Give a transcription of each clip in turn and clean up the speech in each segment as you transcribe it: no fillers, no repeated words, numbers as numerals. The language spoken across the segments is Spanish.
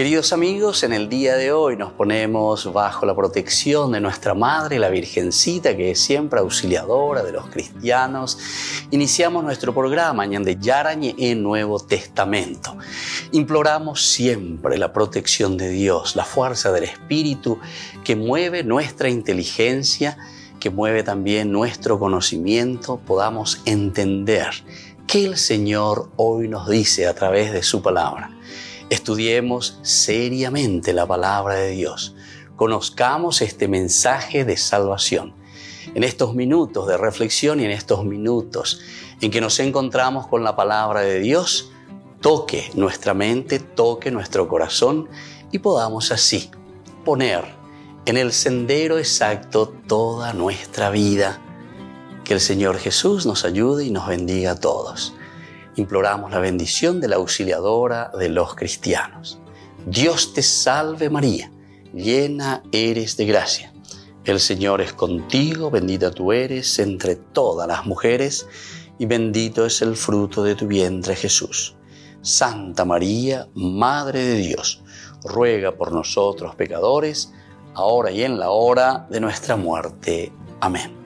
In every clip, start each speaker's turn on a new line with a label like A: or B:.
A: Queridos amigos, en el día de hoy nos ponemos bajo la protección de nuestra Madre, la Virgencita, que es siempre auxiliadora de los cristianos. Iniciamos nuestro programa Ñande Yarañe en Nuevo Testamento. Imploramos siempre la protección de Dios, la fuerza del Espíritu que mueve nuestra inteligencia, que mueve también nuestro conocimiento, podamos entender qué el Señor hoy nos dice a través de su palabra. Estudiemos seriamente la palabra de Dios. Conozcamos este mensaje de salvación. En estos minutos de reflexión y en estos minutos en que nos encontramos con la palabra de Dios, toque nuestra mente, toque nuestro corazón y podamos así poner en el sendero exacto toda nuestra vida. Que el Señor Jesús nos ayude y nos bendiga a todos. Imploramos la bendición de la auxiliadora de los cristianos. Dios te salve María, llena eres de gracia. El Señor es contigo, bendita tú eres entre todas las mujeres y bendito es el fruto de tu vientre Jesús. Santa María, Madre de Dios, ruega por nosotros pecadores, ahora y en la hora de nuestra muerte. Amén.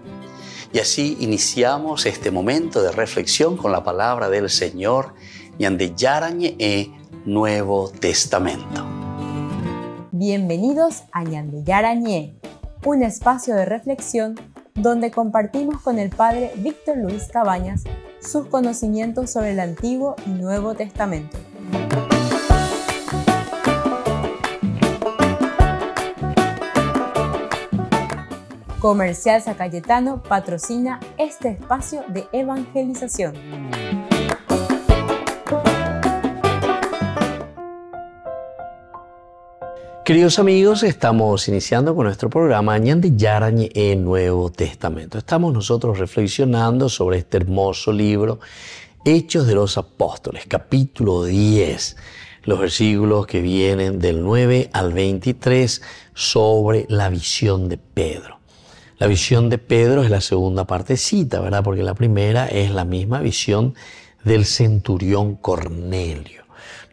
A: Y así iniciamos este momento de reflexión con la palabra del Señor Ñande Yarañe Nuevo Testamento.
B: Bienvenidos a Ñande Yarañe, un espacio de reflexión donde compartimos con el Padre Víctor Luis Cabañas sus conocimientos sobre el Antiguo y Nuevo Testamento. Comercial San Cayetano patrocina este espacio de evangelización.
A: Queridos amigos, estamos iniciando con nuestro programa Ñande Yarañe Nuevo Testamento. Estamos nosotros reflexionando sobre este hermoso libro, Hechos de los Apóstoles, capítulo 10. Los versículos que vienen del 9 al 23 sobre la visión de Pedro. La visión de Pedro es la segunda partecita, ¿verdad? Porque la primera es la misma visión del centurión Cornelio.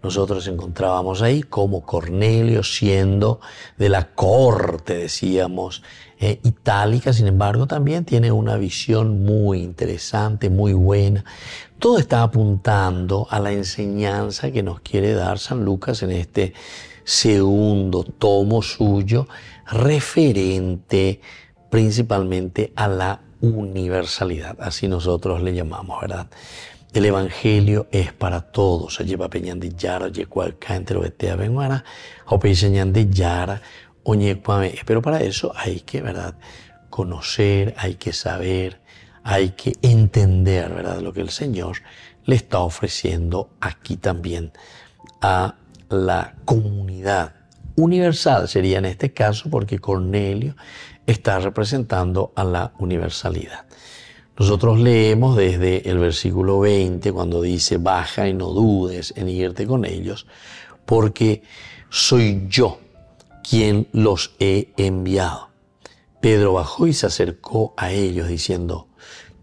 A: Nosotros encontrábamos ahí como Cornelio, siendo de la corte, decíamos, itálica, sin embargo también tiene una visión muy interesante, muy buena. Todo está apuntando a la enseñanza que nos quiere dar San Lucas en este segundo tomo suyo, referente principalmente a la universalidad, así nosotros le llamamos, ¿verdad? El Evangelio es para todos. Lleva peñan de yara, yecualca, entre lo que venguara, o peñan de yara, oñecuame. Pero para eso hay que, ¿verdad?, conocer, hay que saber, hay que entender, ¿verdad?, lo que el Señor le está ofreciendo aquí también a la comunidad universal. Sería en este caso porque Cornelio está representando a la universalidad. Nosotros leemos desde el versículo 20 cuando dice: baja y no dudes en irte con ellos, porque soy yo quien los he enviado. Pedro bajó y se acercó a ellos diciendo: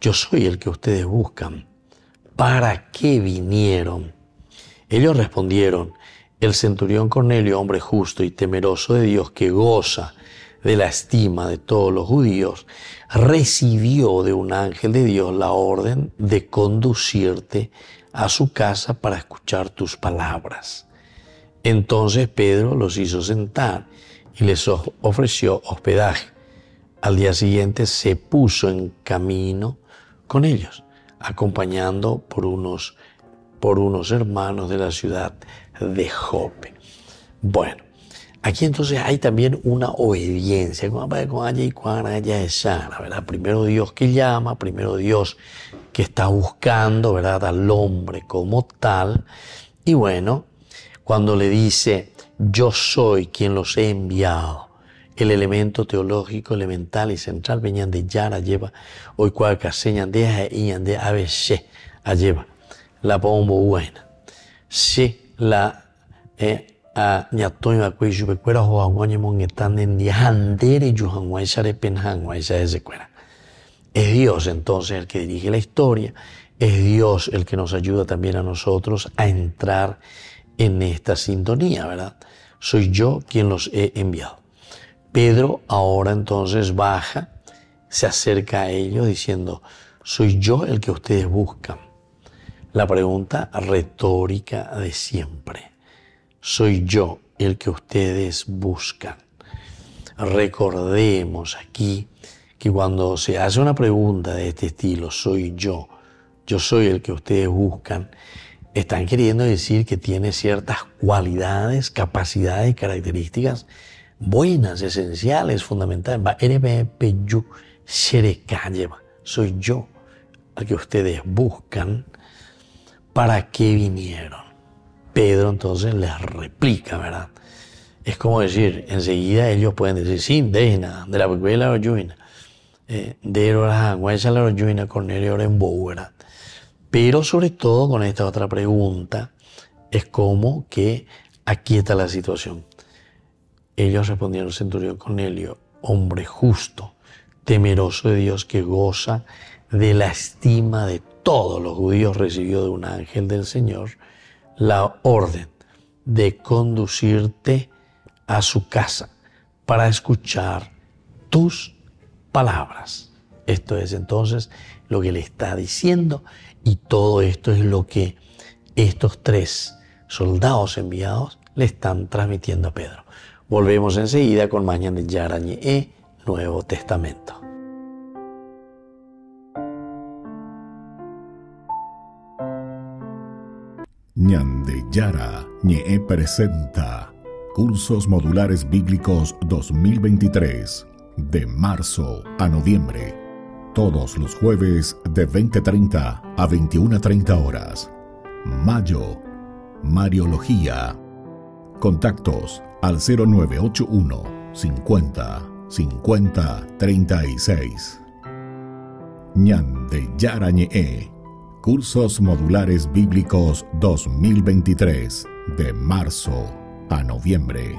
A: yo soy el que ustedes buscan. ¿Para qué vinieron? Ellos respondieron: el centurión Cornelio, hombre justo y temeroso de Dios, que goza de la estima de todos los judíos, recibió de un ángel de Dios la orden de conducirte a su casa para escuchar tus palabras. Entonces Pedro los hizo sentar y les ofreció hospedaje. Al día siguiente se puso en camino con ellos, acompañando por unos hermanos de la ciudad de Jope. Bueno, aquí entonces hay también una obediencia, ¿verdad? Primero Dios que llama, primero Dios que está buscando, ¿verdad?, al hombre como tal. Y bueno, cuando le dice: yo soy quien los he enviado, el elemento teológico elemental y central, veñan de yara lleva, hoy cual caseñan de y de abc, lleva la pombo buena. Sí, la ñatoy bakwe yubekwera ho angoñe mongetande en handere yuhanguay sare penhanguay ese cuera. Es Dios entonces el que dirige la historia, es Dios el que nos ayuda también a nosotros a entrar en esta sintonía, ¿verdad? soy yo quien los he enviado. Pedro ahora entonces baja, se acerca a ellos diciendo, soy yo el que ustedes buscan. La pregunta retórica de siempre, soy yo el que ustedes buscan. Recordemos aquí que cuando se hace una pregunta de este estilo, soy yo soy el que ustedes buscan, están queriendo decir que tiene ciertas cualidades, capacidades y características buenas, esenciales, fundamentales. Soy yo el que ustedes buscan. ¿Para qué vinieron? Pedro entonces les replica, ¿verdad? Es como decir, enseguida ellos pueden decir, sí, de la pecuela oyuina, de la huesa la oyuina, Cornelio Orenbo, ¿verdad? Pero sobre todo con esta otra pregunta, es como que aquieta la situación. Ellos respondieron, centurión Cornelio, hombre justo, temeroso de Dios, que goza de la estima de todos los judíos, recibió de un ángel del Señor la orden de conducirte a su casa para escuchar tus palabras. Esto es entonces lo que le está diciendo, y todo esto es lo que estos 3 soldados enviados le están transmitiendo a Pedro. Volvemos enseguida con Ñande Yara Nuevo Testamento.
C: Ñande Yara presenta Cursos Modulares Bíblicos 2023, de marzo a noviembre. Todos los jueves de 20:30 a 21:30 horas. Mayo, Mariología. Contactos al 0981 50 50 36. Ñande Yara Cursos Modulares Bíblicos 2023, de marzo a noviembre.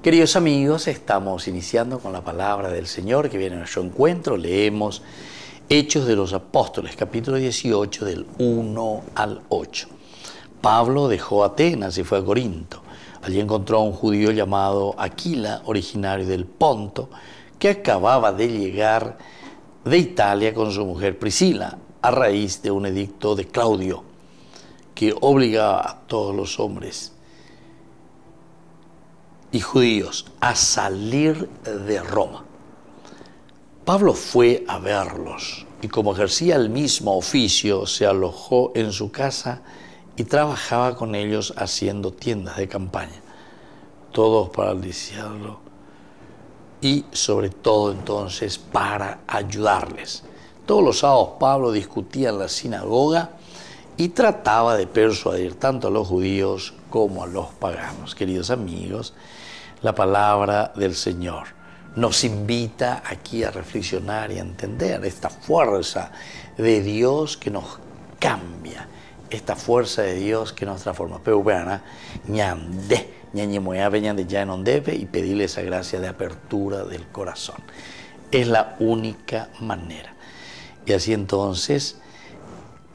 A: Queridos amigos, estamos iniciando con la palabra del Señor que viene a nuestro encuentro. Leemos Hechos de los Apóstoles, capítulo 18, del 1 al 8. Pablo dejó Atenas y fue a Corinto. Allí encontró a un judío llamado Aquila, originario del Ponto, que acababa de llegar de Italia con su mujer Priscila, a raíz de un edicto de Claudio, que obligaba a todos los hombres y judíos a salir de Roma. Pablo fue a verlos y, como ejercía el mismo oficio, se alojó en su casa y trabajaba con ellos haciendo tiendas de campaña, todos para aliciarlo y sobre todo entonces para ayudarles. Todos los sábados Pablo discutía en la sinagoga y trataba de persuadir tanto a los judíos como a los paganos. Queridos amigos, la palabra del Señor nos invita aquí a reflexionar y a entender esta fuerza de Dios que nos cambia, esta fuerza de Dios que nos transforma. Pero bueno, y pedirle esa gracia de apertura del corazón. Es la única manera. Y así entonces,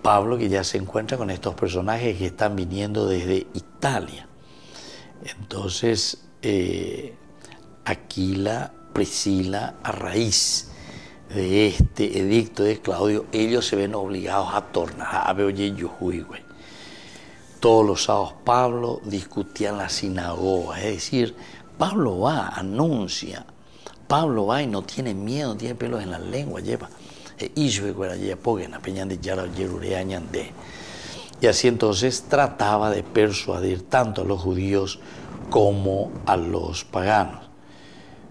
A: Pablo, que ya se encuentra con estos personajes que están viniendo desde Italia. Entonces, Aquila, Priscila, a raíz de este edicto de Claudio, ellos se ven obligados a tornar a Beoye-Yujuigüe. Todos los sábados Pablo discutía en la sinagoga, es decir, Pablo va, anuncia, Pablo va y no tiene miedo, no tiene pelos en la lengua, lleva. Y así entonces trataba de persuadir tanto a los judíos como a los paganos.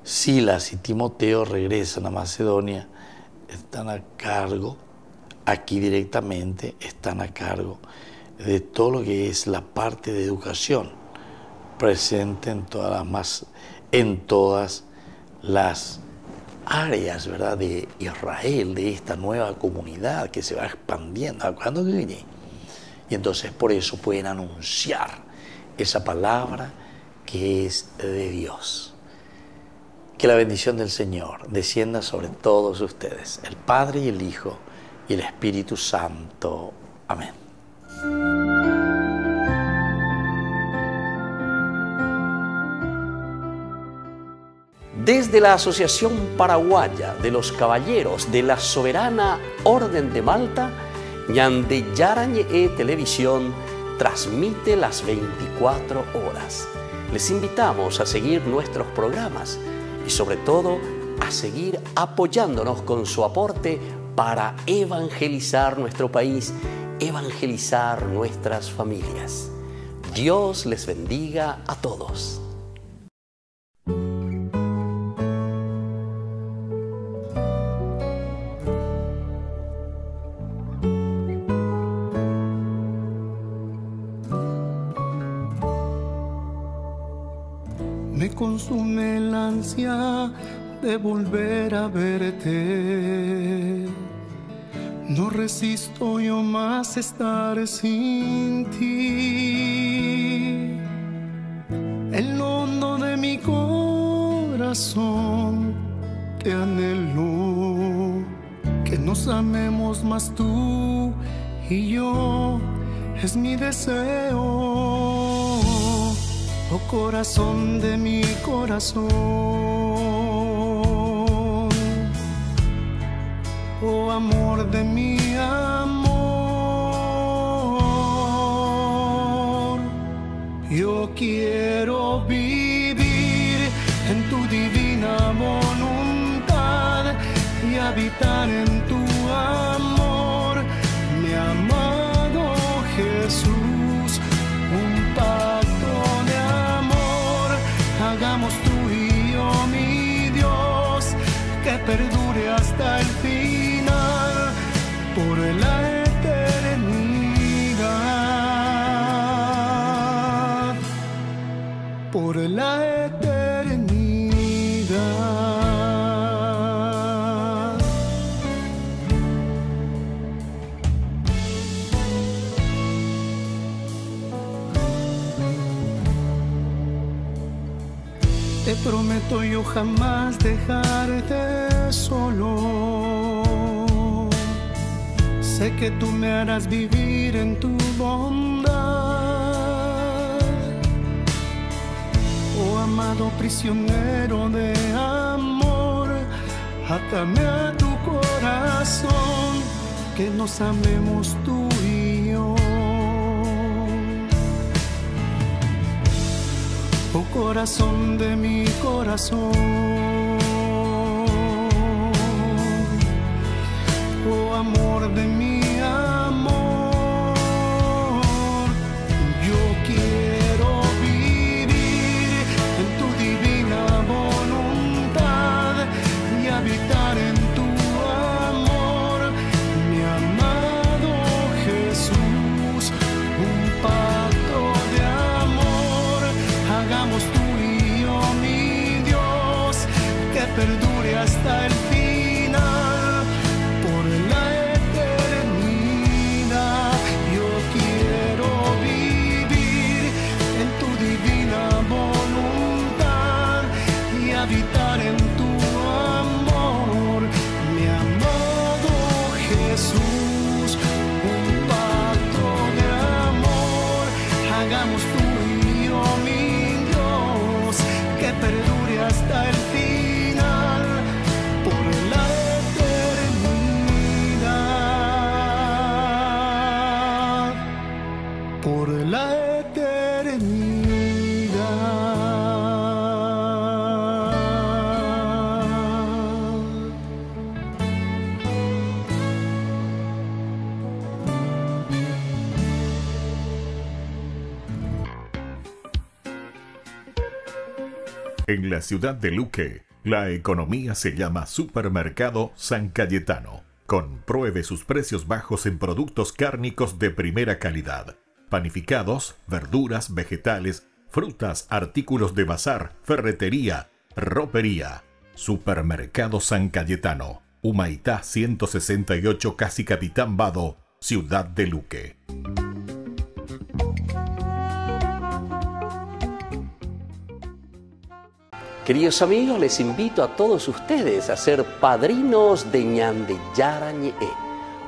A: Silas y Timoteo regresan a Macedonia, están a cargo, aquí directamente están a cargo de todo lo que es la parte de educación presente en todas las áreas, ¿verdad?, de Israel, de esta nueva comunidad que se va expandiendo. ¿Cuándo viene? Y entonces por eso pueden anunciar esa palabra que es de Dios. Que la bendición del Señor descienda sobre todos ustedes, el Padre y el Hijo y el Espíritu Santo. Amén. Desde la Asociación Paraguaya de los Caballeros de la Soberana Orden de Malta, Ñande Yarañe Televisión transmite las 24 horas. Les invitamos a seguir nuestros programas y sobre todo a seguir apoyándonos con su aporte para evangelizar nuestro país, evangelizar nuestras familias. Dios les bendiga a todos.
D: Me consume el ansia de volver a verte. No resisto yo más estar sin ti. En lo hondo de mi corazón te anhelo, que nos amemos más tú y yo, es mi deseo. Oh corazón de mi corazón, oh amor de mi amor, yo quiero vivir en tu divina voluntad y habitar en tu amor, mi amado Jesús, un pacto de amor, hagamos tú y yo, mi Dios, que perdure hasta el final, por la eternidad, por la eternidad. Te prometo yo jamás dejarte solo. Sé que tú me harás vivir en tu bondad. Oh amado prisionero de amor, átame a tu corazón, que nos amemos tú y yo. Oh corazón de mi corazón, oh amor de mi amor, yo quiero vivir en tu divina voluntad y habitar en tu amor, mi amado Jesús, un pacto de amor, hagamos tú y yo, mi Dios, que perdure hasta el final, por la eternidad. Yo quiero vivir en tu divina voluntad y habitar en tu amor, mi amado Jesús, un pacto de amor, hagamos tú y yo, mi Dios, que perdure hasta el final, por la eternidad, por la
C: En la ciudad de Luque, La economía se llama Supermercado San Cayetano. Compruebe sus precios bajos en productos cárnicos de primera calidad. Panificados, verduras, vegetales, frutas, artículos de bazar, ferretería, ropería. Supermercado San Cayetano. Humaitá 168, casi Capitán Vado, Ciudad de Luque.
A: Queridos amigos, les invito a todos ustedes a ser padrinos de Ñande Yara Ñe'e.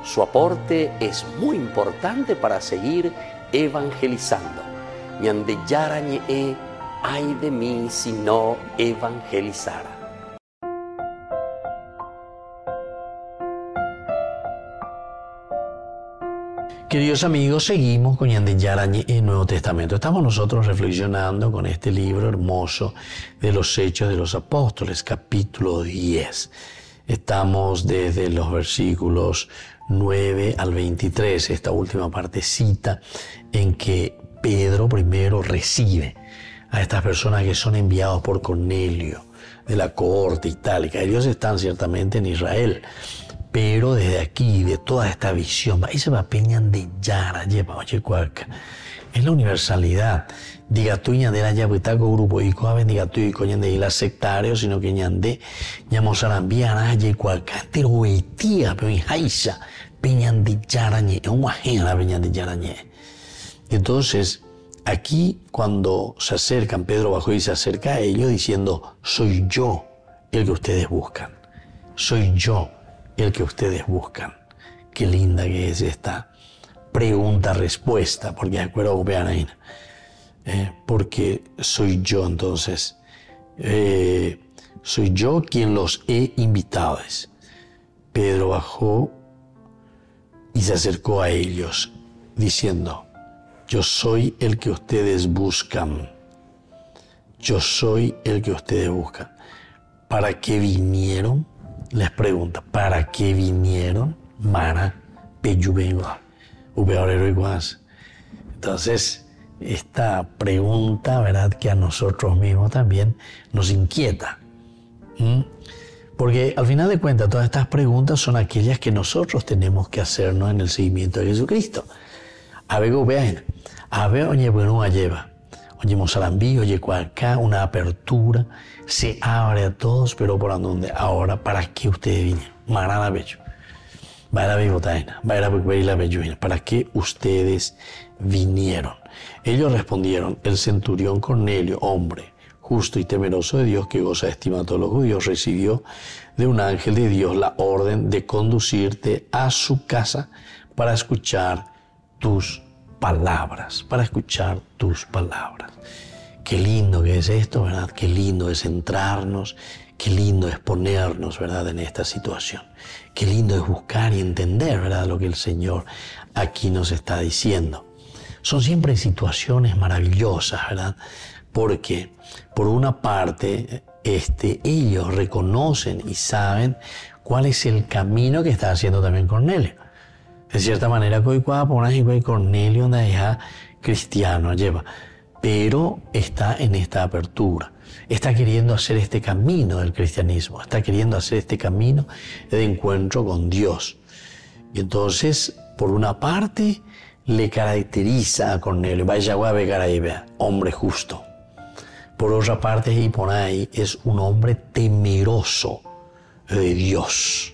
A: Su aporte es muy importante para seguir evangelizando. Ñande Yara Ñe'e, ay de mí si no evangelizara. Queridos amigos, seguimos con Ñande Yara Ñe'e en Nuevo Testamento. Estamos nosotros reflexionando con este libro hermoso de los Hechos de los Apóstoles, capítulo 10. Estamos desde los versículos 9 al 23, esta última partecita en que Pedro primero recibe a estas personas que son enviados por Cornelio de la cohorte itálica. Ellos están ciertamente en Israel, pero desde aquí, de toda esta visión, ese va Ñande Yara, lleva, oye, cuaca, es la universalidad. Diga tú Ñande la yabutaco grupo y coaben, diga tú y coñande y la sectario, sino que Ñande, ñamosarambia, oye, cuaca, teroetía, pero en Haisa, Ñande Yara Ñe'e, un ajena Ñande Yara Ñe'e. Entonces, aquí cuando se acercan, Pedro bajó y se acerca a ellos diciendo, soy yo el que ustedes buscan. Soy yo el que ustedes buscan. Qué linda que es esta pregunta-respuesta, porque de acuerdo vean ahí, porque soy yo entonces, soy yo quien los he invitado. Pedro bajó y se acercó a ellos diciendo, yo soy el que ustedes buscan. Yo soy el que ustedes buscan. ¿Para qué vinieron? Les pregunta, ¿para qué vinieron? Mara, peyubenga, ubeorero iguas. Entonces, esta pregunta, ¿verdad?, que a nosotros mismos también nos inquieta. Porque al final de cuentas, todas estas preguntas son aquellas que nosotros tenemos que hacernos en el seguimiento de Jesucristo. A ver, vean, a ver, oye, bueno, lleva. Oye, Mozarambí, oye, acá una apertura, se abre a todos, pero por donde ahora, ¿para qué ustedes vinieron? Marana Bello, Vaira Bibotaina, Vaira Buqueira Belluina, ¿para qué ustedes vinieron? Ellos respondieron, el centurión Cornelio, hombre justo y temeroso de Dios, que goza de estima a todos los judíos, recibió de un ángel de Dios la orden de conducirte a su casa para escuchar tus palabras, para escuchar tus palabras. Qué lindo que es esto, ¿verdad? Qué lindo es centrarnos, qué lindo es ponernos, ¿verdad?, en esta situación. Qué lindo es buscar y entender, ¿verdad?, lo que el Señor aquí nos está diciendo. Son siempre situaciones maravillosas, ¿verdad? Porque, por una parte, ellos reconocen y saben cuál es el camino que está haciendo también Cornelio. De cierta manera, Cornelio anda ya cristiano, lleva, pero está en esta apertura, está queriendo hacer este camino del cristianismo, está queriendo hacer este camino de encuentro con Dios. Y entonces, por una parte, le caracteriza a Cornelio, hombre justo. Por otra parte, y por ahí, es un hombre temeroso de Dios.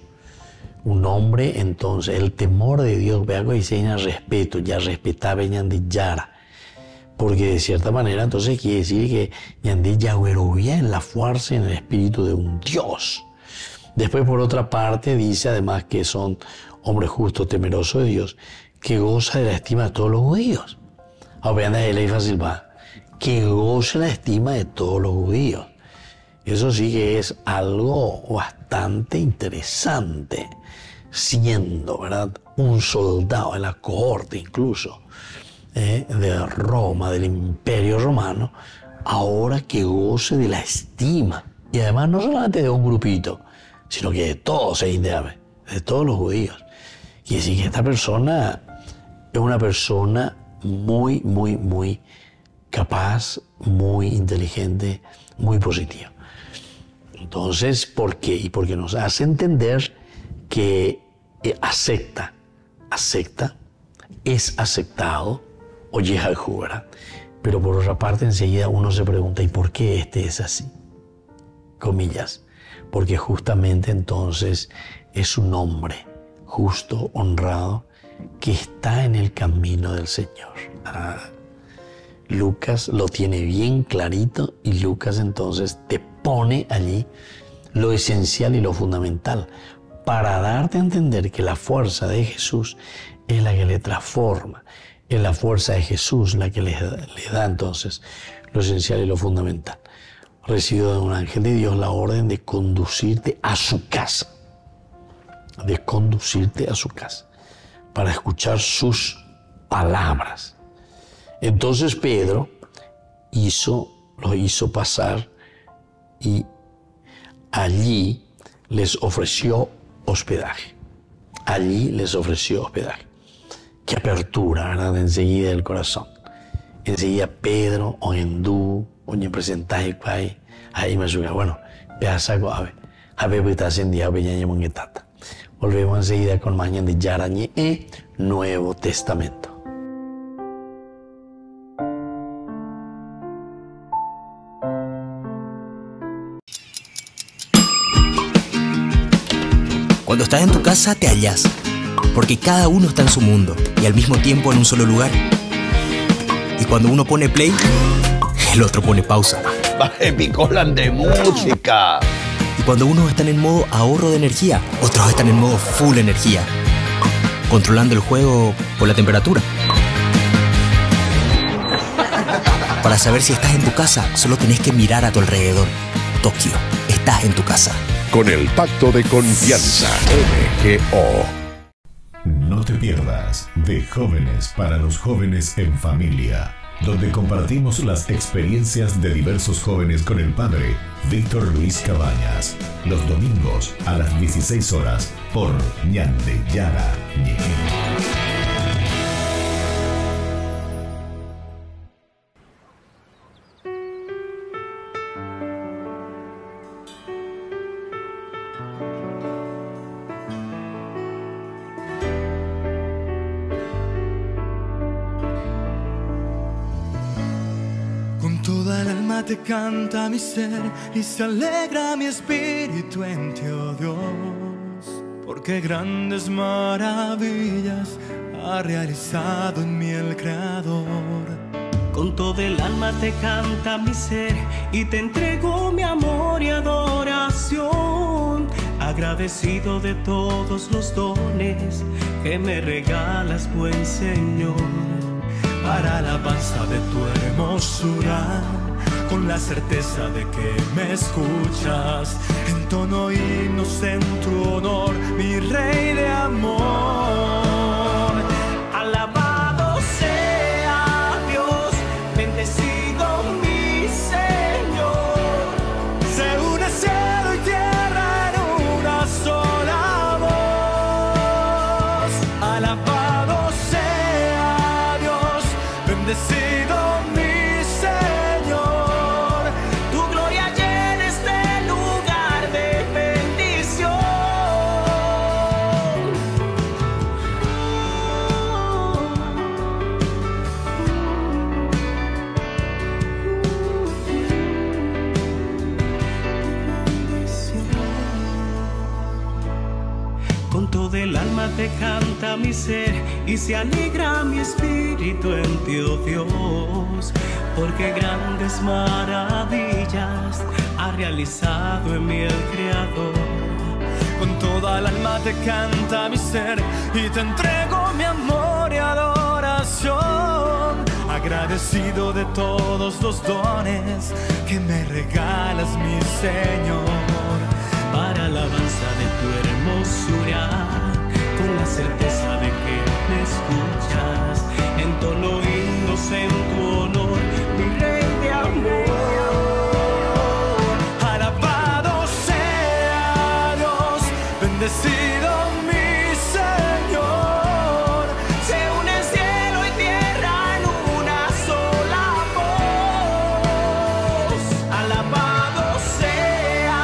A: Un hombre, entonces, el temor de Dios, vea que dice respeto, ya respetaba Ñande Yara. Porque de cierta manera, entonces, quiere decir que Ñande Yagüerovía en la fuerza y en el espíritu de un Dios. Después, por otra parte, dice además que son hombres justos, temerosos de Dios, que goza de la estima de todos los judíos. Vean de él fácil va, que goza la estima de todos los judíos. Eso sí que es algo bastante interesante, siendo, ¿verdad?, un soldado de la cohorte incluso de Roma, del Imperio Romano, ahora que goce de la estima. Y además no solamente de un grupito, sino que de todos, de todos los judíos. Quiere decir que esta persona es una persona muy, muy, muy capaz, muy inteligente, muy positiva. Entonces, ¿por qué? Y porque nos hace entender que acepta, es aceptado, oye, ¿verdad? Pero por otra parte, enseguida uno se pregunta, ¿y por qué este es así? Comillas. Porque justamente entonces es un hombre justo, honrado, que está en el camino del Señor. Lucas lo tiene bien clarito y Lucas entonces te pone allí lo esencial y lo fundamental para darte a entender que la fuerza de Jesús es la que le transforma, es la fuerza de Jesús la que le da entonces lo esencial y lo fundamental. Recibió de un ángel de Dios la orden de conducirte a su casa, para escuchar sus palabras. Entonces Pedro lo hizo pasar y allí les ofreció hospedaje. Qué apertura, ¿verdad? Enseguida del corazón. Enseguida Pedro, oendú, oye, presentaje, ahí me ayuda. Bueno, ya saco, a ver, está ascendido, peñaña monguetata. Volvemos enseguida con Ñan de Yarañe, Nuevo Testamento.
E: Cuando estás en tu casa te hallas, porque cada uno está en su mundo y al mismo tiempo en un solo lugar. Y cuando uno pone play, el otro pone pausa.
F: Picolan de música.
E: Y cuando unos están en modo ahorro de energía, otros están en modo full energía, controlando el juego por la temperatura. Para saber si estás en tu casa, solo tenés que mirar a tu alrededor. Tokio, estás en tu casa.
G: Con el Pacto de Confianza, MGO.
C: No te pierdas de Jóvenes para los Jóvenes en Familia, donde compartimos las experiencias de diversos jóvenes con el padre Víctor Luis Cabañas, los domingos a las 16 horas por Ñan de Yarañe.
D: Te canta mi ser y se alegra mi espíritu en ti, oh Dios, porque grandes maravillas ha realizado en mí el Creador.
H: Con todo el alma te canta mi ser y te entrego mi amor y adoración, agradecido de todos los dones que me regalas, buen Señor, para alabanza de tu hermosura, con la certeza de que me escuchas, entono himnos en tu honor, mi Rey de amor. Alabado sea Dios, bendecido mi Señor. Se une cielo y tierra en una sola voz. Alabado sea Dios, bendecido mi Señor. Del alma te canta mi ser y se alegra mi espíritu en ti, oh Dios, porque grandes maravillas ha realizado en mí el Creador.
D: Con toda el alma te canta mi ser y te entrego mi amor y adoración, agradecido de todos los dones que me regalas, mi Señor,
H: para alabanza de tu hermosura, con la certeza de que me escuchas, entono himnos en tu honor, mi Rey de amor.
D: Alabado sea Dios, bendecido mi Señor.
H: Se une cielo y tierra en una sola voz. Alabado sea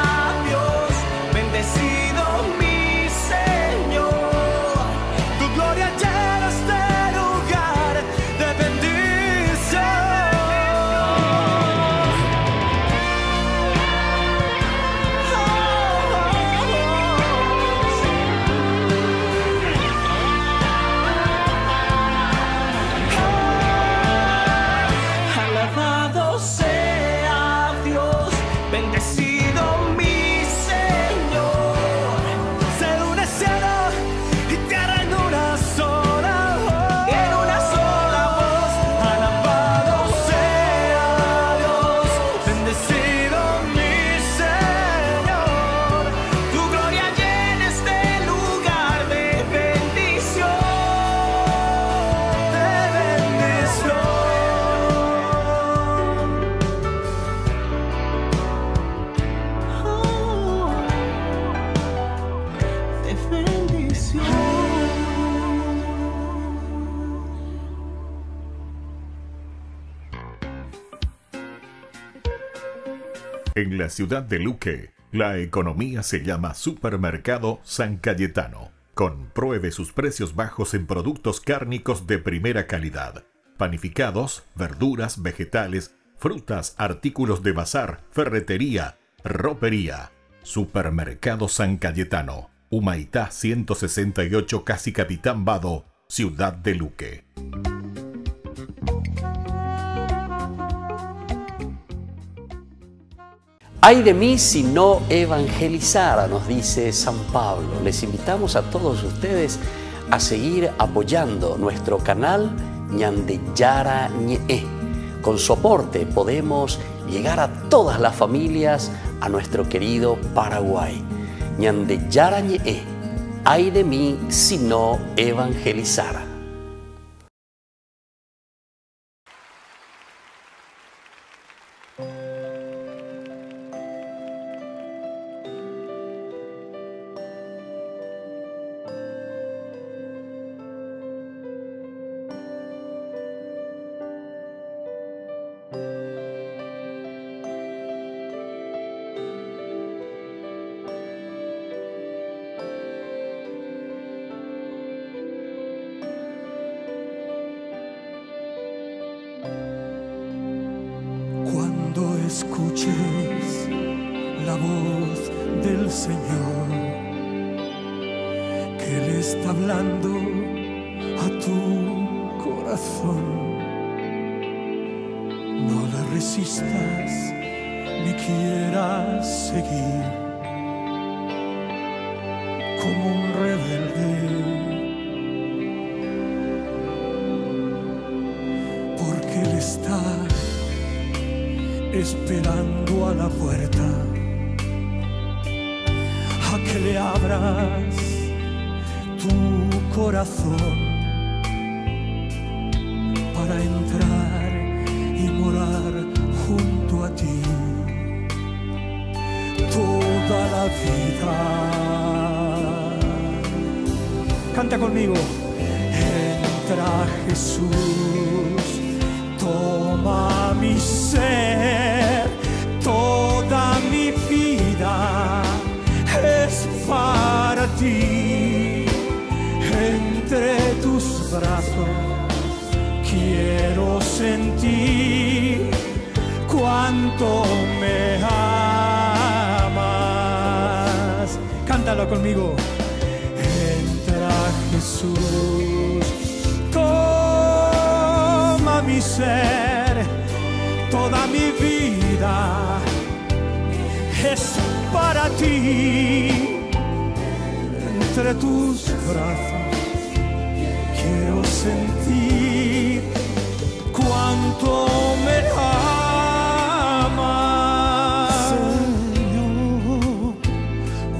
C: En la ciudad de Luque, la economía se llama Supermercado San Cayetano. Compruebe sus precios bajos en productos cárnicos de primera calidad. Panificados, verduras, vegetales, frutas, artículos de bazar, ferretería, ropería. Supermercado San Cayetano, Humaitá 168, casi Capitán Vado, ciudad de Luque.
A: Ay de mí si no evangelizara, nos dice San Pablo. Les invitamos a todos ustedes a seguir apoyando nuestro canal Ñande Yarañe. Con su aporte podemos llegar a todas las familias a nuestro querido Paraguay. Ñande Yarañe. Ay de mí si no evangelizara.
D: Cuando escuches la voz del Señor, que Él está hablando a tu corazón, no le resistas ni quieras seguir como un rebelde, porque Él está esperando a la puerta a que le abras tu corazón para entrar y morar junto a ti toda la vida. Canta conmigo. Entra Jesús, toma mi ser, toda mi vida es para ti. Entre tus brazos quiero sentir cuánto me amas. Cántalo conmigo. Entra Jesús, toma mi ser, toda mi vida es para ti. Entre tus brazos quiero sentir cuánto me amas, Señor,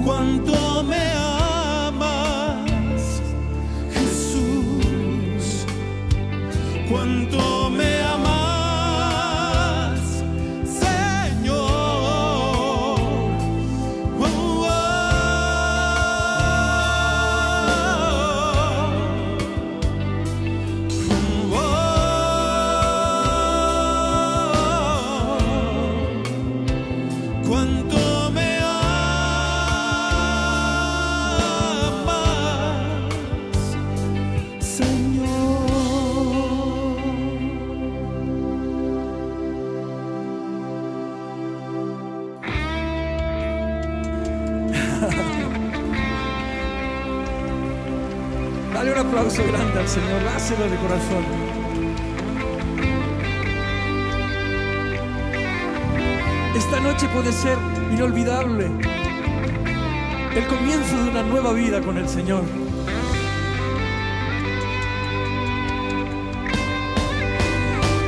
D: cuánto me amas, Jesús, cuánto me amas. Dale un aplauso grande al Señor, dáselo de corazón. Esta noche puede ser inolvidable, el comienzo de una nueva vida con el Señor.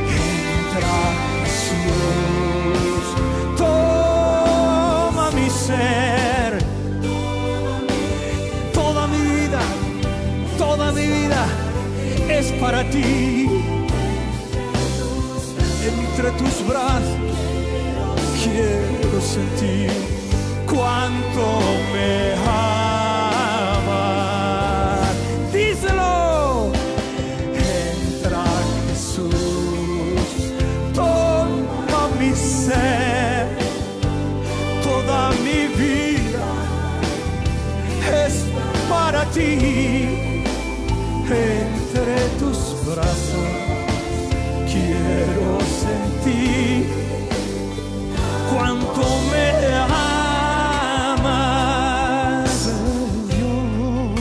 D: Entra Jesús, toma mi ser, toda mi vida es para ti. Entre tus brazos quiero sentir cuánto me amas. Díselo. Entra Jesús, toma mi ser, allí entre tus brazos. Quiero sentir cuánto me amas, Señor,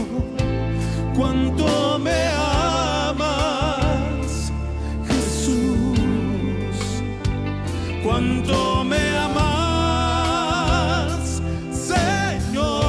D: cuánto me amas, Jesús, cuánto me amas, Señor.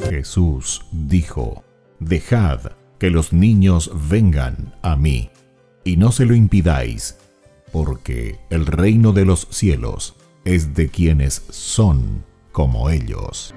C: Jesús dijo: Dejad que los niños vengan a mí, y no se lo impidáis, porque el reino de los cielos es de quienes son como ellos.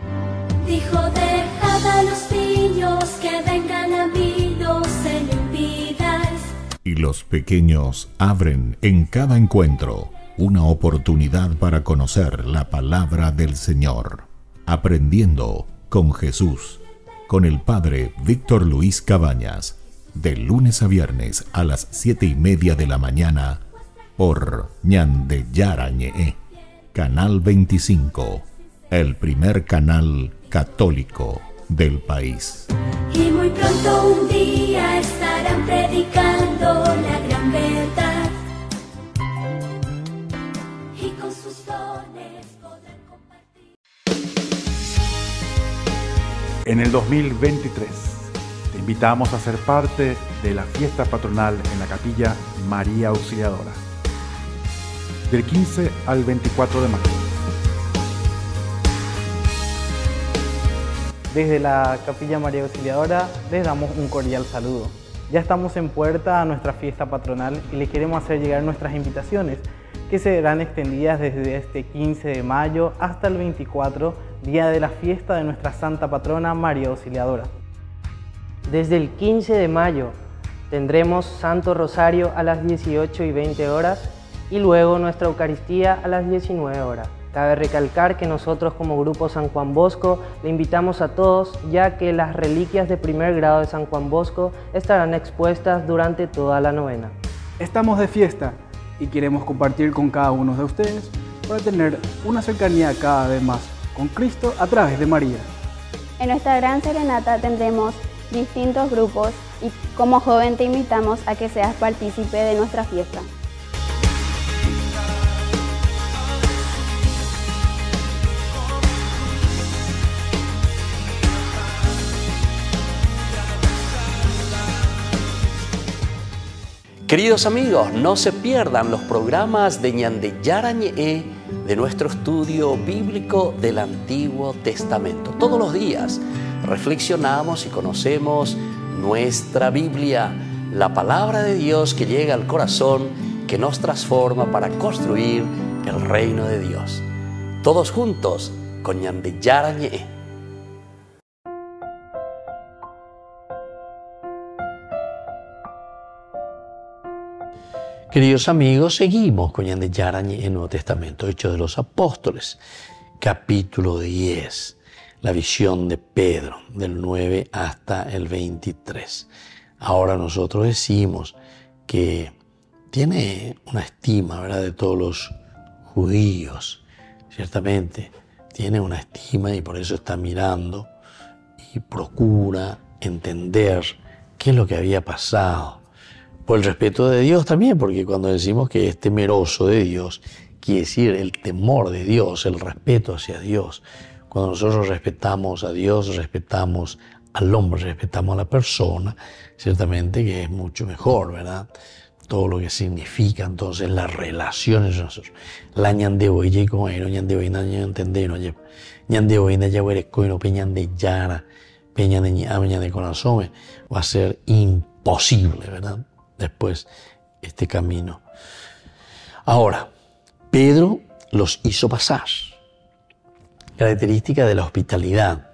I: Dijo: dejad a los niños que vengan a mí, no se lo impidáis.
C: Y los pequeños abren en cada encuentro una oportunidad para conocer la palabra del Señor, aprendiendo con Jesús, con el Padre Víctor Luis Cabañas, de lunes a viernes a las 7:30 de la mañana, por Ñande Yarañe, Canal 25, el primer canal católico del país.
I: Y muy pronto un día estarán predicando la gran verdad, y con sus dones podrán compartir.
J: En el 2023 te invitamos a ser parte de la fiesta patronal en la Capilla María Auxiliadora, del 15 al 24 de mayo.
K: Desde la Capilla María Auxiliadora les damos un cordial saludo. Ya estamos en puerta a nuestra fiesta patronal y les queremos hacer llegar nuestras invitaciones, que serán extendidas desde este 15 de mayo hasta el 24, día de la fiesta de nuestra Santa Patrona María Auxiliadora.
L: Desde el 15 de mayo tendremos Santo Rosario a las 18:20 horas y luego nuestra Eucaristía a las 19 horas. Cabe recalcar que nosotros como Grupo San Juan Bosco le invitamos a todos, ya que las reliquias de primer grado de San Juan Bosco estarán expuestas durante toda la novena.
M: Estamos de fiesta y queremos compartir con cada uno de ustedes para tener una cercanía cada vez más con Cristo a través de María.
N: En nuestra gran serenata tendremos distintos grupos y como joven te invitamos a que seas partícipe de nuestra fiesta.
A: Queridos amigos, no se pierdan los programas de Ñande Yarañe, de nuestro estudio bíblico del Antiguo Testamento. Todos los días reflexionamos y conocemos nuestra Biblia, la palabra de Dios que llega al corazón, que nos transforma para construir el reino de Dios. Todos juntos con Ñande Yarañe. Queridos amigos, seguimos con Ñande Yarañe en el Nuevo Testamento, Hechos de los Apóstoles, capítulo 10, la visión de Pedro, del 9 hasta el 23. Ahora nosotros decimos que tiene una estima, ¿verdad?, de todos los judíos, ciertamente tiene una estima y por eso está mirando y procura entender qué es lo que había pasado. Por el respeto de Dios también, porque cuando decimos que es temeroso de Dios, quiere decir el temor de Dios, el respeto hacia Dios. Cuando nosotros respetamos a Dios, respetamos al hombre, respetamos a la persona, ciertamente que es mucho mejor, ¿verdad? Todo lo que significa entonces las relaciones de nosotros. La ñande oye como era, ñande oye no entender, ñande oye ya eres coino pe ñande yara, peña de corazón, va a ser imposible, ¿verdad? Después este camino. Ahora, Pedro los hizo pasar. Característica de la hospitalidad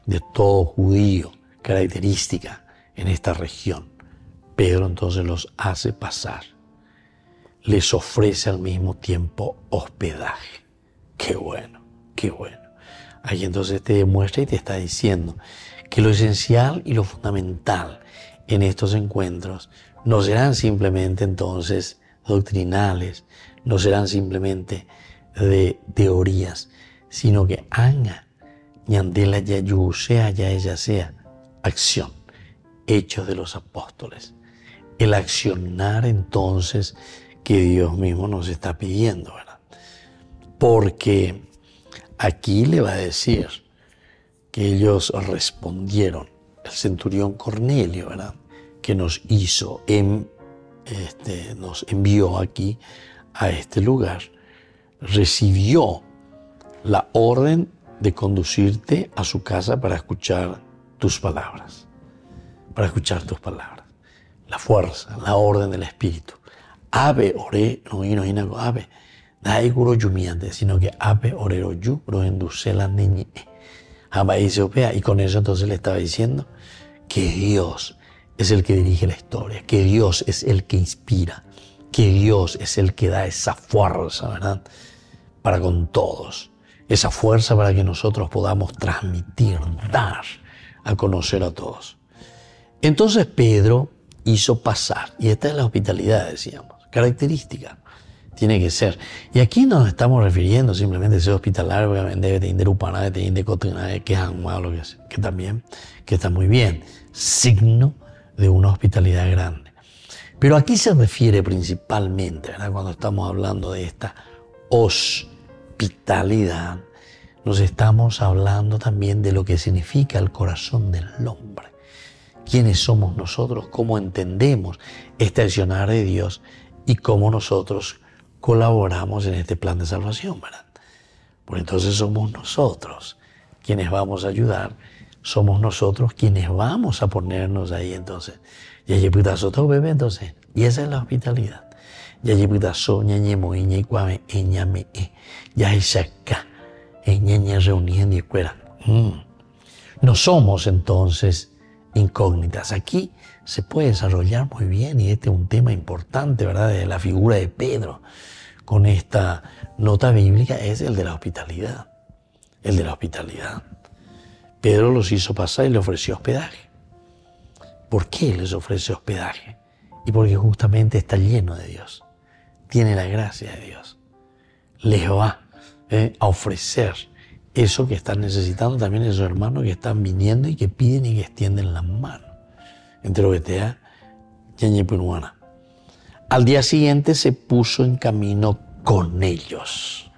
A: de todo judío, característica en esta región. Pedro entonces los hace pasar. Les ofrece al mismo tiempo hospedaje. Qué bueno, qué bueno. Ahí entonces te demuestra y te está diciendo que lo esencial y lo fundamental en estos encuentros no serán simplemente entonces doctrinales, no serán simplemente de teorías, sino que haga, ñandela yayu, sea ya ella sea, acción, hechos de los apóstoles. El accionar entonces que Dios mismo nos está pidiendo, ¿verdad? Porque aquí le va a decir que ellos respondieron, el centurión Cornelio, ¿verdad? Que nos hizo, nos envió aquí a este lugar, recibió la orden de conducirte a su casa para escuchar tus palabras. Para escuchar tus palabras. La fuerza, la orden del Espíritu. Ave, ore, no inago, ave. Dai guro yumiante, sino que ave, orero yu, ro enduse la niñe. Y con eso entonces le estaba diciendo que Dios es el que dirige la historia, que Dios es el que inspira, que Dios es el que da esa fuerza, ¿verdad? Para con todos. Esa fuerza para que nosotros podamos transmitir, dar a conocer a todos. Entonces Pedro hizo pasar, y esta es la hospitalidad, decíamos, característica, tiene que ser. Y aquí no nos estamos refiriendo simplemente a ser hospitalario, obviamente debe tener upana, debe tener cotina, que es lo que también, que está muy bien, signo de una hospitalidad grande. Pero aquí se refiere principalmente, ¿verdad? Cuando estamos hablando de esta hospitalidad, nos estamos hablando también de lo que significa el corazón del hombre. ¿Quiénes somos nosotros? ¿Cómo entendemos este accionar de Dios? Y cómo nosotros colaboramos en este plan de salvación, ¿verdad? Pues entonces somos nosotros quienes vamos a ayudar, somos nosotros quienes vamos a ponernos ahí entonces. Y allí todo bebé entonces, y esa es la hospitalidad. Y allí ñañemo y cuame ñame ya es acá ñaña reuniendo y cuera. No somos entonces incógnitas. Aquí se puede desarrollar muy bien, y este es un tema importante, ¿verdad? De la figura de Pedro con esta nota bíblica, es el de la hospitalidad. El de la hospitalidad. Pedro los hizo pasar y le ofreció hospedaje. ¿Por qué les ofrece hospedaje? Y porque justamente está lleno de Dios. Tiene la gracia de Dios. Les va a ofrecer eso que están necesitando también esos hermanos que están viniendo y que piden y que extienden las manos. Entre lo que te da, Ñañepunuana. Al día siguiente se puso en camino con ellos.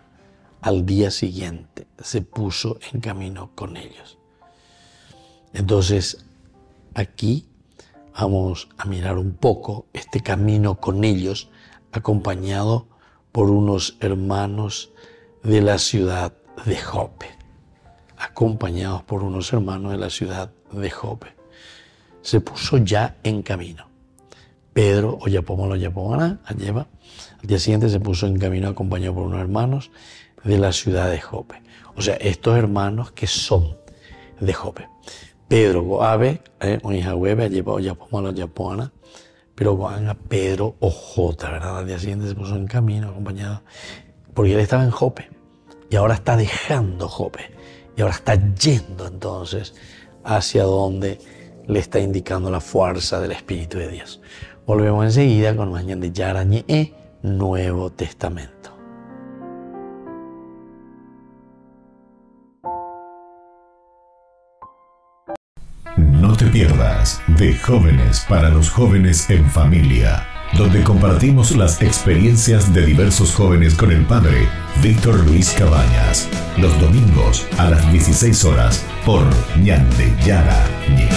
A: Al día siguiente se puso en camino con ellos. Entonces, aquí vamos a mirar un poco este camino con ellos, acompañado por unos hermanos de la ciudad de Jope. Acompañados por unos hermanos de la ciudad de Jope. Se puso ya en camino. Pedro, al día siguiente se puso en camino acompañado por unos hermanos de la ciudad de Jope. O sea, estos hermanos que son de Jope. Pedro, Goabe, pero Goanga, Pedro Ojota, ¿verdad? Al día siguiente se puso en camino acompañado, porque él estaba en Jope y ahora está dejando Jope y ahora está yendo entonces hacia donde le está indicando la fuerza del Espíritu de Dios. Volvemos enseguida con más de Yarañe, Nuevo Testamento.
C: No te pierdas de Jóvenes para los Jóvenes en Familia, donde compartimos las experiencias de diversos jóvenes con el padre Víctor Luis Cabañas, los domingos a las 16 horas por Ñande Yara Ñe.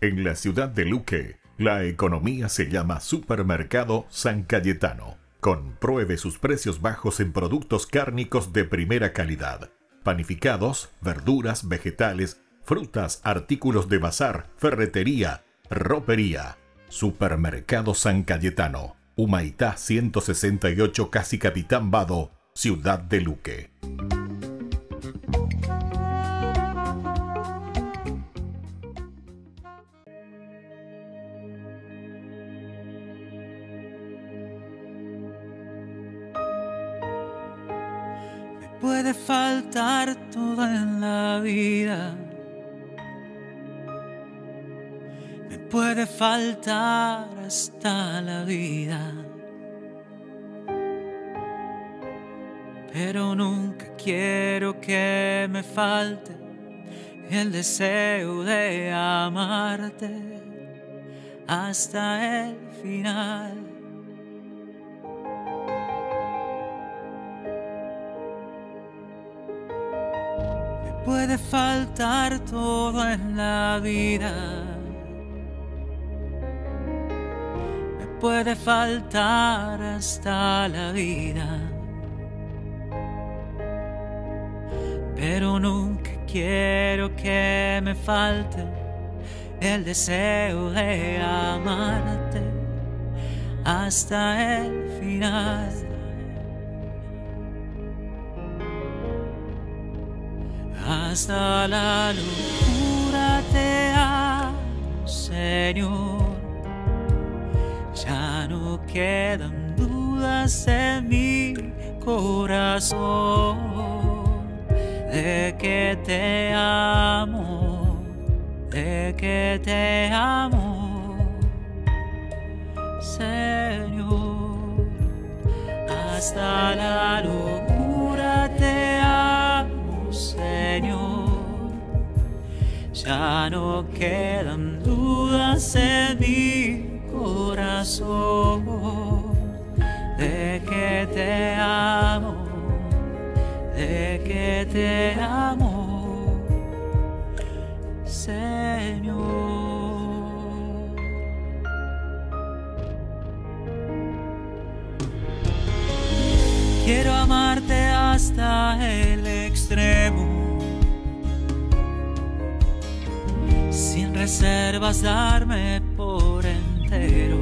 C: En la ciudad de Luque, la economía se llama Supermercado San Cayetano, Compruebe sus precios bajos en productos cárnicos de primera calidad. Panificados, verduras, vegetales, frutas, artículos de bazar, ferretería, ropería. Supermercado San Cayetano, Humaitá 168, Casi Capitán Vado, Ciudad de Luque.
D: Me puede faltar todo en la vida. Me puede faltar hasta la vida, pero nunca quiero que me falte el deseo de amarte hasta el final. Me puede faltar todo en la vida. Puede faltar hasta la vida, pero nunca quiero que me falte el deseo de amarte hasta el final. Hasta la locura te amo, Señor. Ya no quedan dudas en mi corazón de que te amo, de que te amo, Señor. Hasta la locura te amo, Señor. Ya no quedan dudas en mi corazón de que te amo, de que te amo, Señor. Quiero amarte hasta el extremo, sin reservas darme por entero,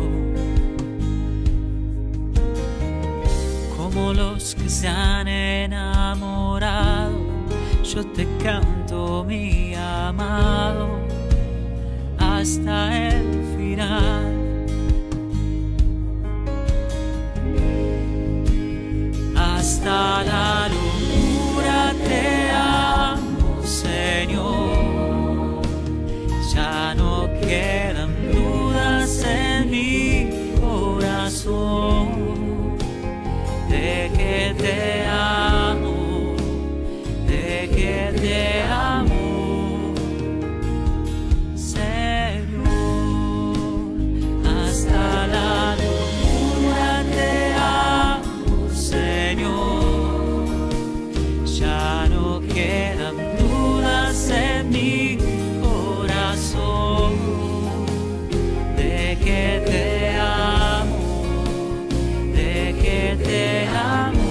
D: como los que se han enamorado. Yo te canto, mi amado, hasta el final. Hasta la locura te amo, Señor. Ya no quedan dudas en mi corazón de que te amo, de que te amo, Señor. Hasta la locura te amo, Señor. Ya no quedan dudas en mi corazón de que te amo, de que te amo, Señor.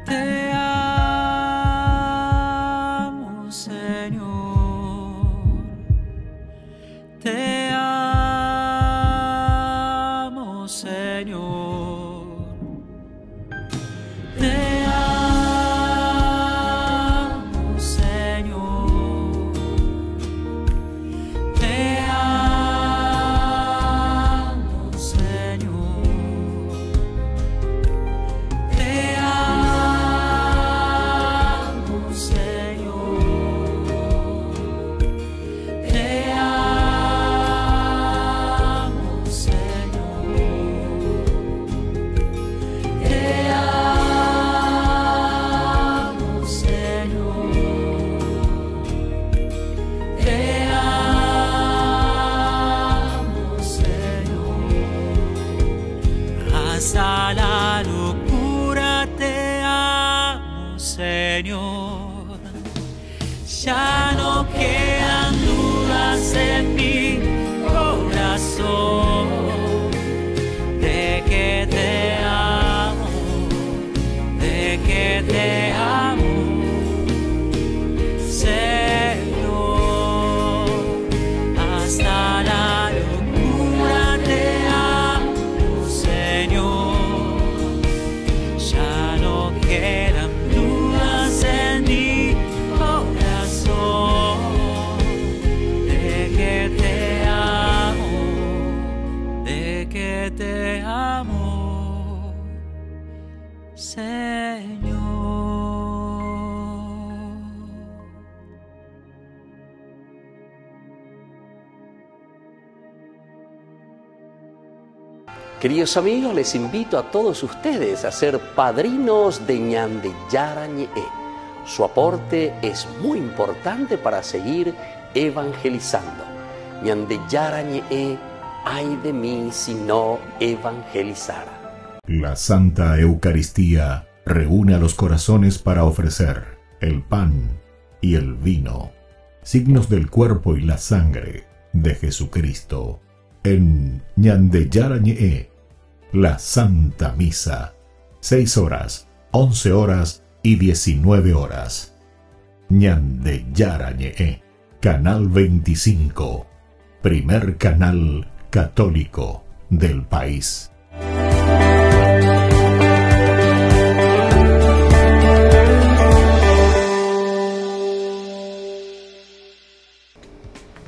D: Te amo, Señor. Te amo, Señor. Te amo, Señor. Te amo, Señor. Te amo, Señor. Te amo.
A: Queridos amigos, les invito a todos ustedes a ser padrinos de Ñande Yarañe. Su aporte es muy importante para seguir evangelizando. Ñande Yarañe, ay de mí si no evangelizara.
C: La Santa Eucaristía reúne a los corazones para ofrecer el pan y el vino, signos del cuerpo y la sangre de Jesucristo. En Ñande Yarañe, la Santa Misa, 6 horas, 11 horas y 19 horas. Ñande Yarañe, Canal 25, primer canal católico del país.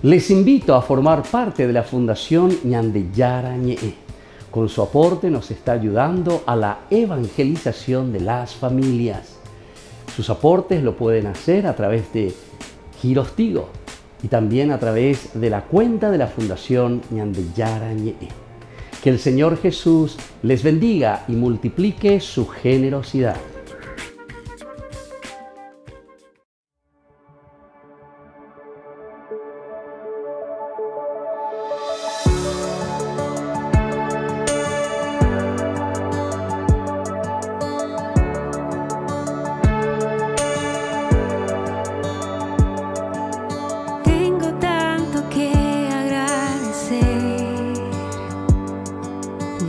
A: Les invito a formar parte de la Fundación Ñande Yarañe. Con su aporte nos está ayudando a la evangelización de las familias. Sus aportes lo pueden hacer a través de Giros Tigo y también a través de la cuenta de la Fundación Ñande Yarañe. Que el Señor Jesús les bendiga y multiplique su generosidad.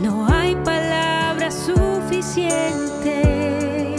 O: No hay palabras suficientes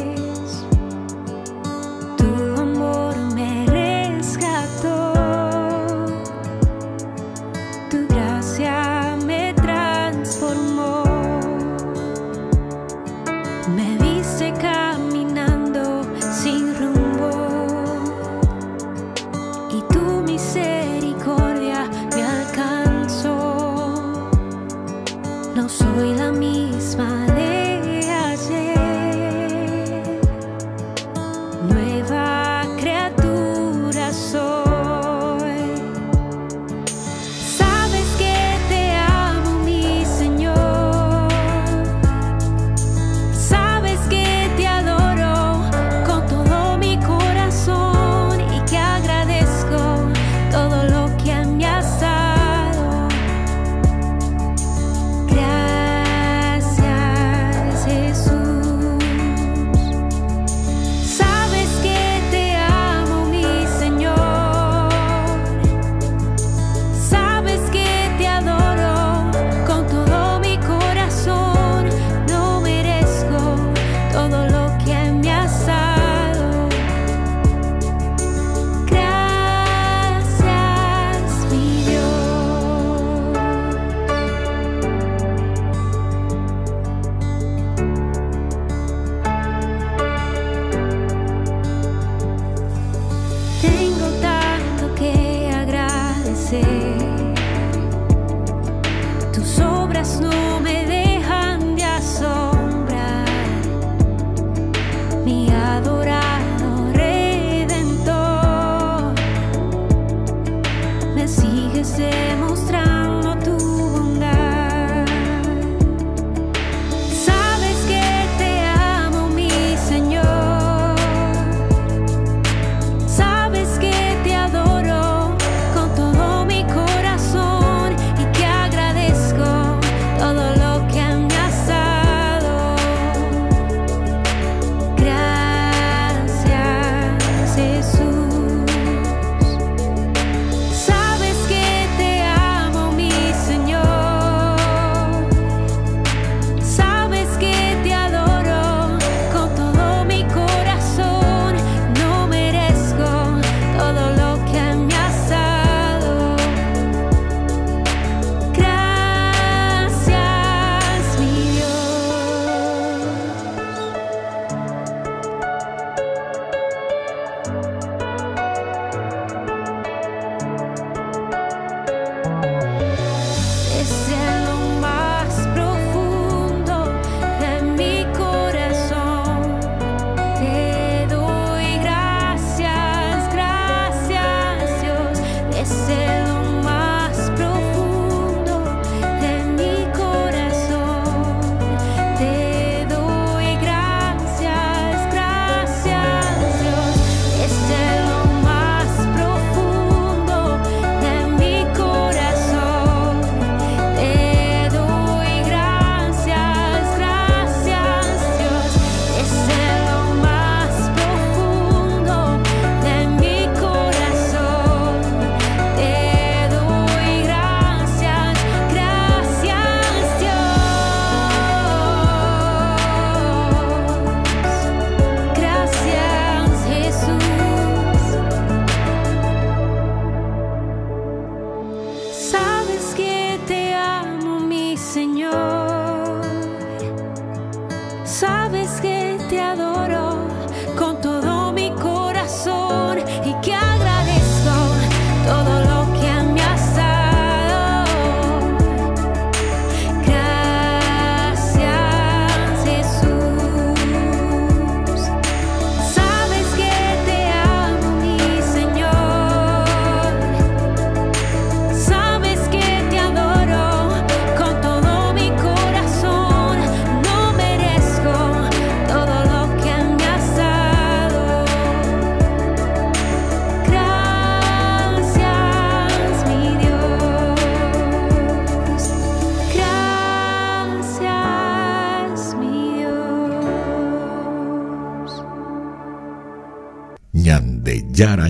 C: Yara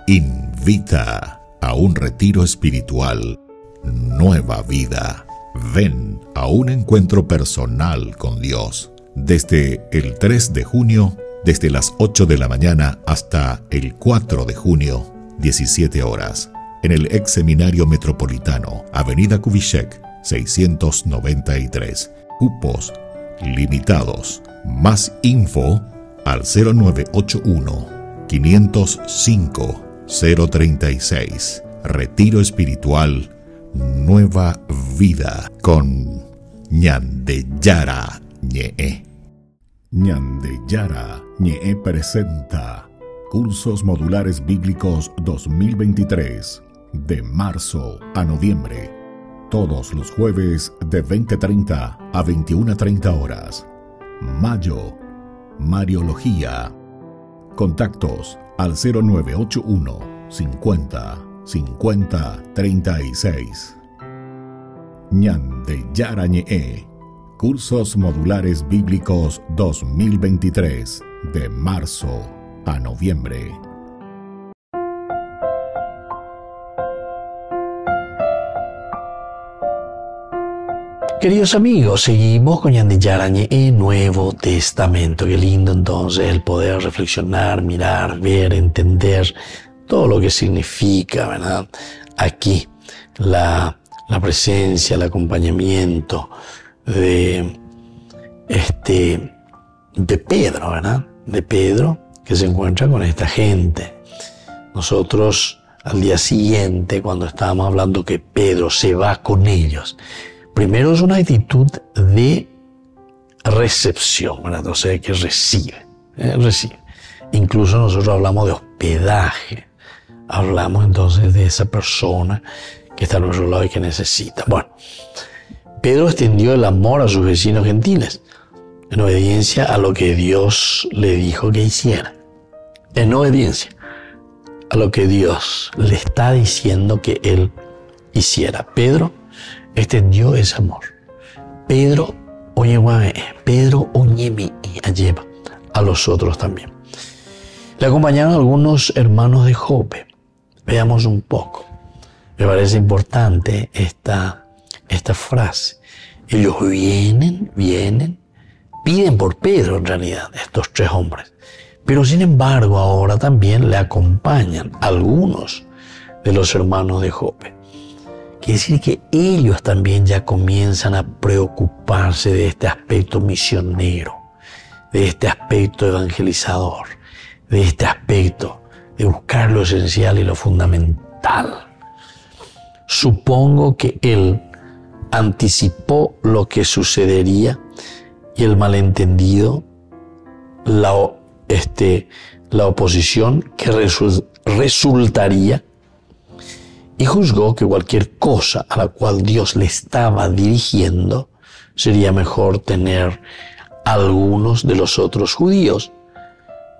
C: invita a un retiro espiritual Nueva Vida. Ven a un encuentro personal con Dios desde el 3 de junio, desde las 8 de la mañana hasta el 4 de junio, 17 horas, en el ex Seminario Metropolitano, Avenida Kubitschek, 693. Cupos limitados. Más info al 0981-505-036. Retiro espiritual Nueva Vida con Ñandeyara Ñe'e. Ñandeyara Ñe'e presenta Cursos Modulares Bíblicos 2023 de marzo a noviembre. Todos los jueves de 20:30 a 21:30 horas. Mayo, Mariología. Contactos al 0981 50 50 36. Ñandeyara Ñe'e. Cursos Modulares Bíblicos 2023 de marzo a noviembre.
A: Queridos amigos, seguimos con Ñandeyara Ñe'e, Nuevo Testamento. Qué lindo entonces el poder reflexionar, mirar, ver, entender todo lo que significa, ¿verdad? Aquí la presencia, el acompañamiento de Pedro, ¿verdad? De Pedro que se encuentra con esta gente. Nosotros al día siguiente, cuando estábamos hablando que Pedro se va con ellos, primero es una actitud de recepción, ¿verdad? O sea, que recibe. Incluso nosotros hablamos de hospedaje. Hablamos entonces de esa persona que está a nuestro lado y que necesita. Bueno, Pedro extendió el amor a sus vecinos gentiles en obediencia a lo que Dios le dijo que hiciera. En obediencia a lo que Dios le está diciendo que él hiciera. Pedro extendió ese amor. Pedro oñeme lleva a los otros también. Le acompañaron algunos hermanos de Jope. Veamos un poco. Me parece importante esta frase. Ellos vienen, piden por Pedro en realidad, estos tres hombres. Pero sin embargo ahora también le acompañan algunos de los hermanos de Jope. Quiere decir que ellos también ya comienzan a preocuparse de este aspecto misionero, de este aspecto evangelizador, de este aspecto de buscar lo esencial y lo fundamental. Supongo que él anticipó lo que sucedería y el malentendido, la oposición que resultaría, y juzgó que cualquier cosa a la cual Dios le estaba dirigiendo sería mejor tener algunos de los otros judíos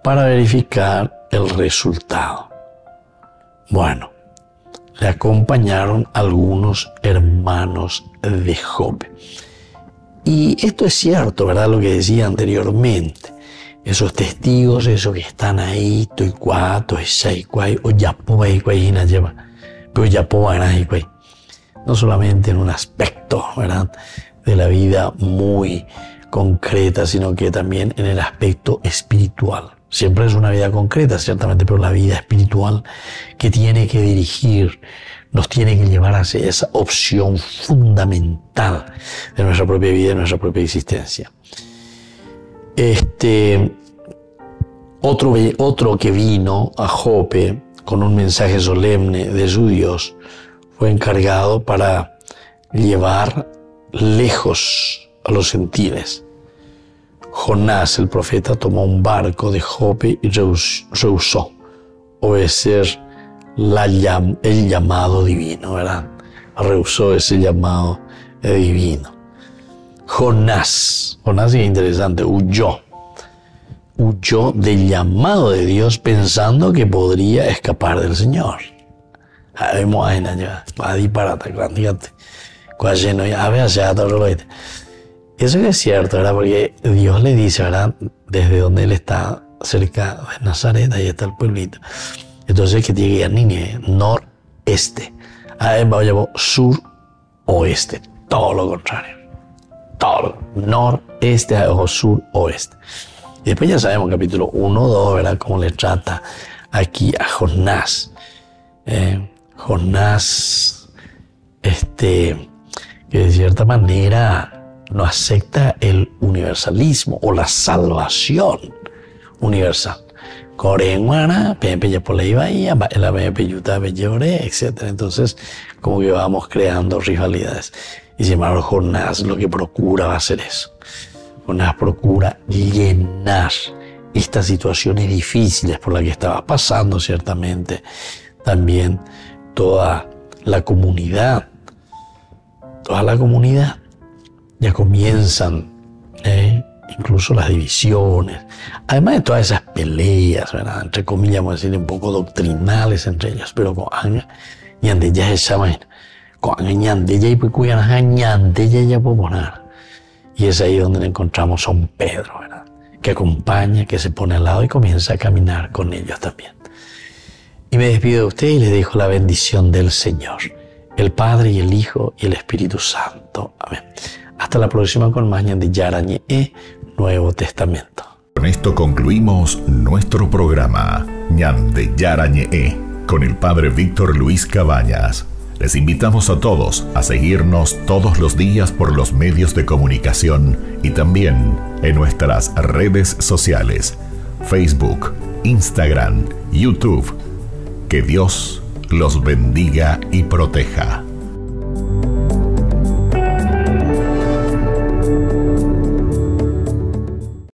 A: para verificar el resultado. Bueno, le acompañaron algunos hermanos de Jope. Y esto es cierto, ¿verdad? Lo que decía anteriormente. Esos testigos, esos que están ahí, no solamente en un aspecto, ¿verdad?, de la vida muy concreta, sino que también en el aspecto espiritual. Siempre es una vida concreta, ciertamente, pero la vida espiritual que tiene que dirigir, nos tiene que llevar hacia esa opción fundamental de nuestra propia vida, de nuestra propia existencia. Otro que vino a Jope con un mensaje solemne de su Dios fue encargado para llevar lejos a los gentiles. Jonás, el profeta, tomó un barco de Jope y rehusó obedecer el llamado divino, ¿verdad? Rehusó ese llamado divino. Jonás es interesante, huyó del llamado de Dios pensando que podría escapar del Señor. Eso es cierto, ¿verdad? Porque Dios le dice, ¿verdad?, desde donde él está, cerca de Nazaret, ahí está el pueblito. Entonces, que tiene que ir a Nínive, noreste. Ahí va a llamar sur-oeste, todo lo contrario. Todo, noreste, sur-oeste. Y después ya sabemos, capítulo 1, 2, ¿verdad? Cómo le trata aquí a Jonás. Jonás, que de cierta manera no acepta el universalismo o la salvación universal. Coreana, Pepe ya por la iba ahí, la Pepe Yuta Bellore, etc. Entonces, como que vamos creando rivalidades. Y sin embargo, Jonás lo que procura va a ser eso. Jonás procura llenar estas situaciones difíciles por las que estaba pasando, ciertamente. También toda la comunidad ya comienzan incluso las divisiones, además de todas esas peleas, ¿verdad? Entre comillas, vamos a decir, un poco doctrinales entre ellos, pero con ñande ya se llaman, con ñande ya y pues cuidan ñande ya puedo poner. Y es ahí donde encontramos a un Pedro, ¿verdad? Que acompaña, que se pone al lado y comienza a caminar con ellos también. Y me despido de usted y le dejo la bendición del Señor, el Padre y el Hijo y el Espíritu Santo. Amén. Hasta la próxima con más Ñande Yarañe Nuevo Testamento.
C: Con esto concluimos nuestro programa Ñande Yarañe con el Padre Víctor Luis Cabañas. Les invitamos a todos a seguirnos todos los días por los medios de comunicación y también en nuestras redes sociales, Facebook, Instagram, YouTube. Que Dios los bendiga y proteja.